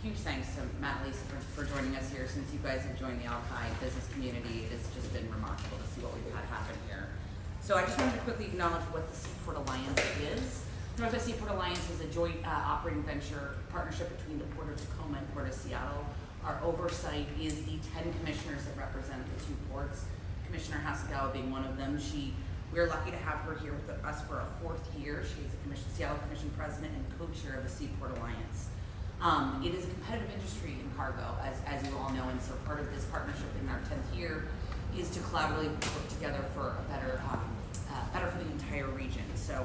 huge thanks to Matt and Lisa for joining us here. Since you guys have joined the Alki business community, it has just been remarkable to see what we've had happen here. So I just wanted to quickly acknowledge what the Seaport Alliance is. Northwest Seaport Alliance is a joint operating venture partnership between the Port of Tacoma and Port of Seattle. Our oversight is the 10 commissioners that represent the two ports, Commissioner Hasegawa being one of them. We're lucky to have her here with us for our 4th year. She is a Seattle Commission President and co-chair of the Seaport Alliance. It is a competitive industry in cargo, as you all know, and so part of this partnership in our 10th year is to collaboratively work together for a better for the entire region. So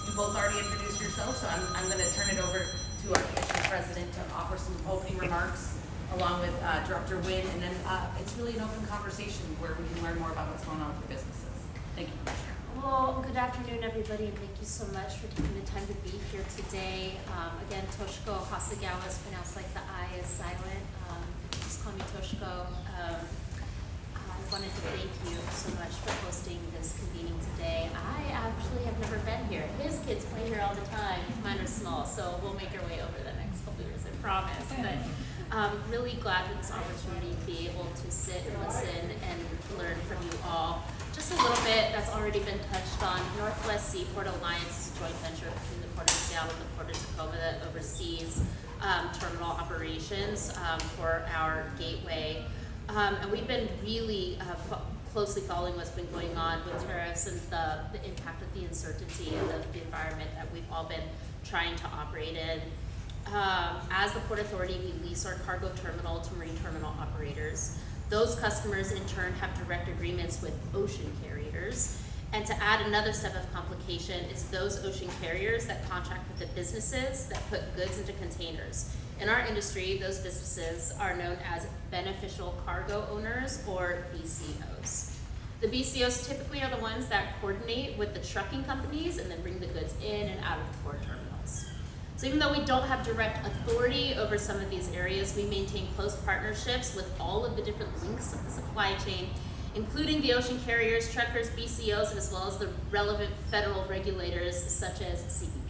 you both already introduced yourselves, so I'm going to turn it over to our Commission President to offer some opening remarks, along with Director Wynn, and then it's really an open conversation where we can learn more about what's going on with the businesses. Thank you, Commissioner. Well, good afternoon, everybody, and thank you so much for taking the time to be here today. Again, Toshiko Hasegawa is pronounced like the I is silent. Just call me Toshiko. I wanted to thank you so much for hosting this convening today. I actually have never been here. His kids play here all the time. Mine are small, so we'll make our way over the next couple years, I promise. But really glad for this opportunity to be able to sit and listen and learn from you all. Just a little bit that's already been touched on. Northwest Seaport Alliance is a joint venture between the Port of Seattle and the Port of Tacoma that oversees terminal operations for our gateway. And we've been really closely following what's been going on with tariffs and the impact of the uncertainty and the environment that we've all been trying to operate in. As the Port Authority, we lease our cargo terminal to marine terminal operators. Those customers in turn have direct agreements with ocean carriers. And to add another step of complication, it's those ocean carriers that contract with the businesses that put goods into containers. In our industry, those businesses are known as beneficial cargo owners, or BCOs. The BCOs typically are the ones that coordinate with the trucking companies and then bring the goods in and out of the port terminals. So even though we don't have direct authority over some of these areas, we maintain close partnerships with all of the different links of the supply chain, including the ocean carriers, truckers, BCOs, as well as the relevant federal regulators such as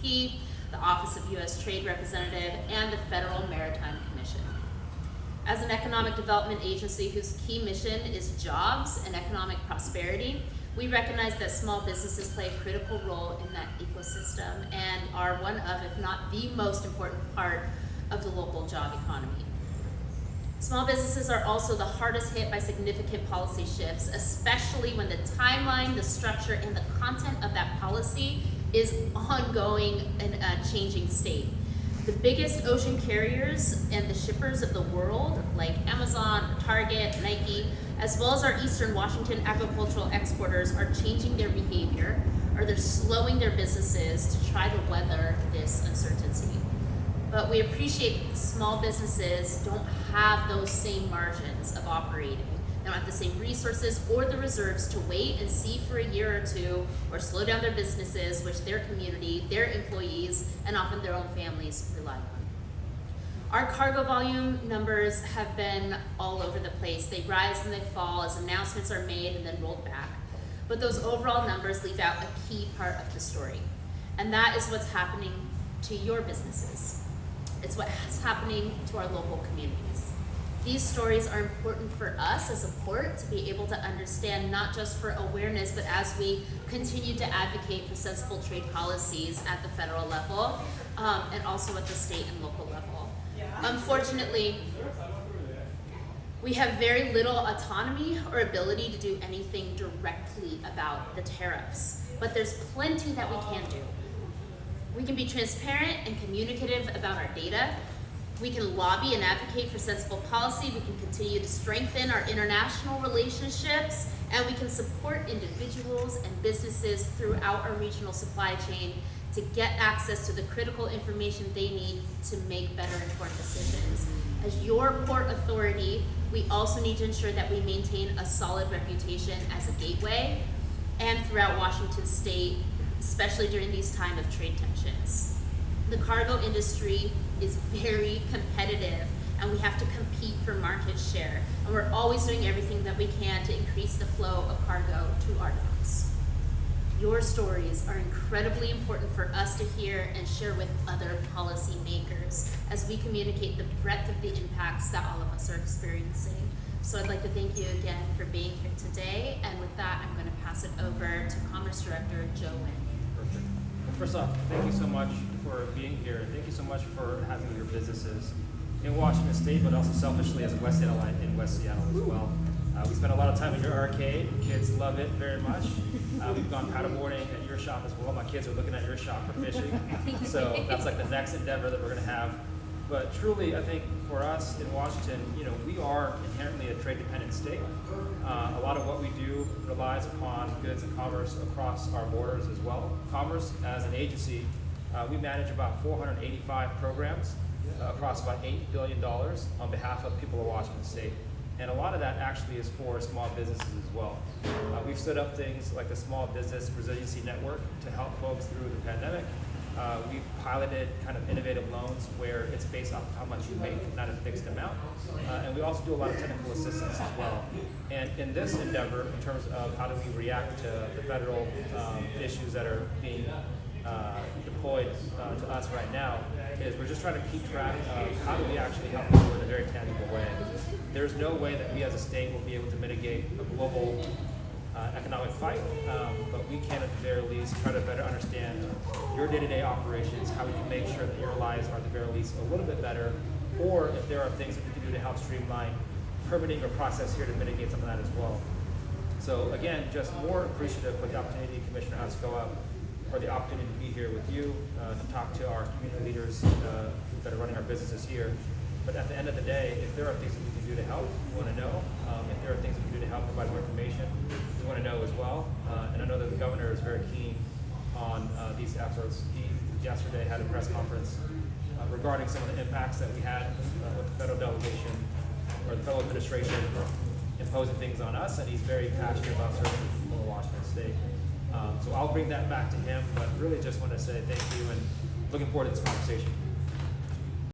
CBP, the Office of U.S. Trade Representative, and the Federal Maritime Commission. As an economic development agency whose key mission is jobs and economic prosperity, we recognize that small businesses play a critical role in that ecosystem and are one of, if not the most important part of the local job economy. Small businesses are also the hardest hit by significant policy shifts, especially when the timeline, the structure, and the content of that policy is ongoing in a changing state. The biggest ocean carriers and the shippers of the world, like Amazon, Target, Nike, as well as our Eastern Washington agricultural exporters, are changing their behavior, or they're slowing their businesses to try to weather this uncertainty. But we appreciate that small businesses don't have those same margins of operating. They don't have the same resources or the reserves to wait and see for a year or two, or slow down their businesses, which their community, their employees, and often their own families rely on. Our cargo volume numbers have been all over the place. They rise and they fall as announcements are made and then rolled back. But those overall numbers leave out a key part of the story. And that is what's happening to your businesses. It's what's happening to our local communities. These stories are important for us as a port to be able to understand, not just for awareness, but as we continue to advocate for sensible trade policies at the federal level, and also at the state and local level. Unfortunately, we have very little autonomy or ability to do anything directly about the tariffs, but there's plenty that we can do. We can be transparent and communicative about our data. We can lobby and advocate for sensible policy. We can continue to strengthen our international relationships, and we can support individuals and businesses throughout our regional supply chain to get access to the critical information they need to make better informed decisions. As your port authority, we also need to ensure that we maintain a solid reputation as a gateway and throughout Washington state, especially during these times of trade tensions. The cargo industry is very competitive, and we have to compete for market share. And we're always doing everything that we can to increase the flow of cargo to our docks. Your stories are incredibly important for us to hear and share with other policymakers as we communicate the breadth of the impacts that all of us are experiencing. So I'd like to thank you again for being here today, and with that, I'm going to pass it over to Commerce Director Joe Nguyen. Perfect. Well, first off, thank you so much for being here. Thank you so much for having your businesses in Washington State, but also selfishly as a West Seattleite in West Seattle as well. We spent a lot of time in your arcade. Kids love it very much. We've gone paddleboarding at your shop as well. My kids are looking at your shop for fishing. So that's like the next endeavor that we're going to have. But truly, I think for us in Washington, we are inherently a trade-dependent state. A lot of what we do relies upon goods and commerce across our borders as well. Commerce, as an agency, we manage about 485 programs across about $8 billion on behalf of people of Washington State. And a lot of that actually is for small businesses as well. We've stood up things like the Small Business Resiliency Network to help folks through the pandemic. We've piloted kind of innovative loans where it's based off how much you make, not a fixed amount. And we also do a lot of technical assistance as well. And in this endeavor, in terms of how do we react to the federal issues that are being deployed to us right now, is we're just trying to keep track of how do we actually help people in a very tangible way. There's no way that we as a state will be able to mitigate a global economic fight, but we can at the very least try to better understand your day-to-day operations, how we can make sure that your lives are at the very least a little bit better, or if there are things that we can do to help streamline permitting or process here to mitigate some of that as well. So again, just more appreciative for the opportunity, Commissioner Hasegawa, for the opportunity to be here with you, to talk to our community leaders that are running our businesses here. But at the end of the day, if there are things that we can do to help, we want to know. If there are things we can do to help provide more information, we want to know as well. And I know that the governor is very keen on these efforts. He yesterday had a press conference regarding some of the impacts that we had with the federal delegation or the federal administration imposing things on us, and he's very passionate about serving people in Washington State. So I'll bring that back to him, but really just want to say thank you and looking forward to this conversation.